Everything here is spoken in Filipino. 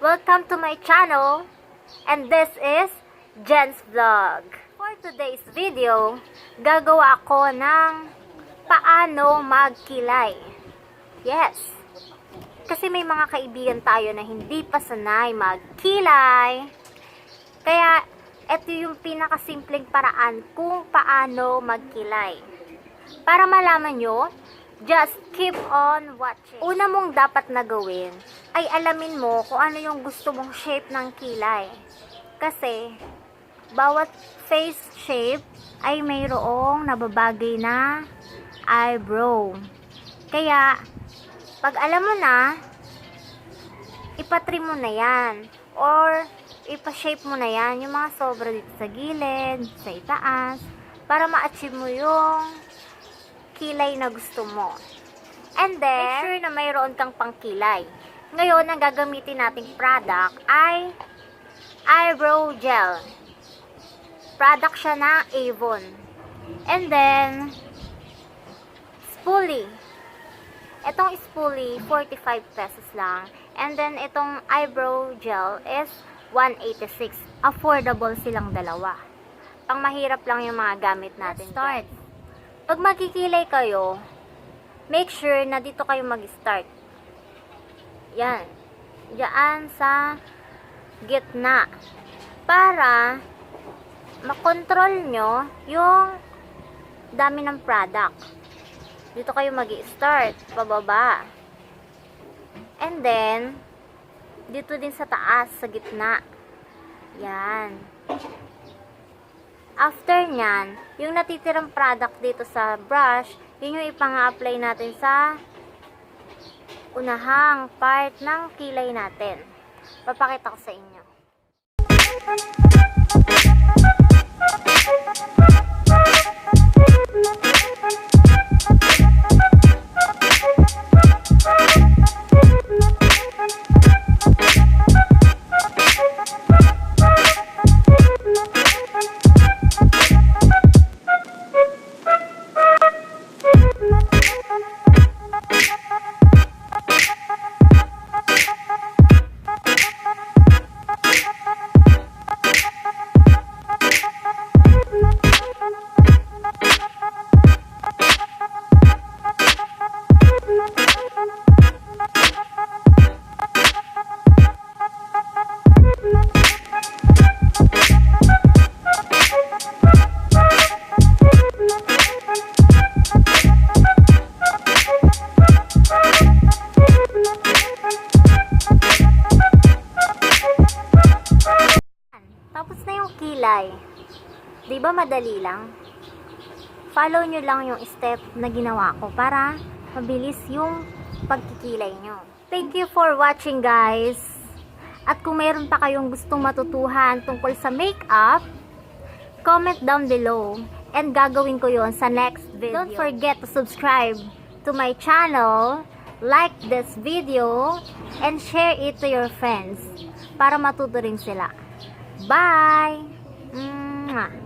Welcome to my channel, and this is Jen's Vlog. For today's video, gagawa ako ng paano magkilay. Yes, kasi may mga kaibigan tayo na hindi pa sanay magkilay. Kaya, ito yung pinakasimpleng paraan kung paano magkilay. Para malaman nyo, just keep on watching. Una mong dapat na gawin ay alamin mo kung ano yung gusto mong shape ng kilay. Kasi, bawat face shape ay mayroong nababagay na eyebrow. Kaya, pag alam mo na, ipatrim mo na yan. Or, ipa-shape mo na yan. Yung mga sobra dito sa gilid, sa itaas, para ma-achieve mo yung kilay na gusto mo. And then, make sure na mayroon kang pangkilay. Ngayon, ang gagamitin nating product ay eyebrow gel. Product siya na Avon. And then, spoolie. Itong spoolie, 45 pesos lang. And then, itong eyebrow gel is 186. Affordable silang dalawa. Pang mahirap lang yung mga gamit natin. Start. Pag magkikilay kayo, make sure na dito kayo mag-start. Yan. Diyan sa gitna. Para makontrol nyo yung dami ng product. Dito kayo mag-start. Pababa. And then, dito din sa taas, sa gitna. Yan. After nyan, yung natitirang product dito sa brush, yun yung ipang-apply natin sa unahang part ng kilay natin. Papakita ko sa inyo. Tapos na yung kilay. Diba madali lang? Follow nyo lang yung step na ginawa ko para mabilis yung pagkikilay nyo. Thank you for watching, guys. At kung mayroon pa kayong gustong matutuhan tungkol sa makeup, comment down below and gagawin ko yon sa next video. Don't forget to subscribe to my channel, like this video, and share it to your friends para matuto rin sila. Bye! Mwah!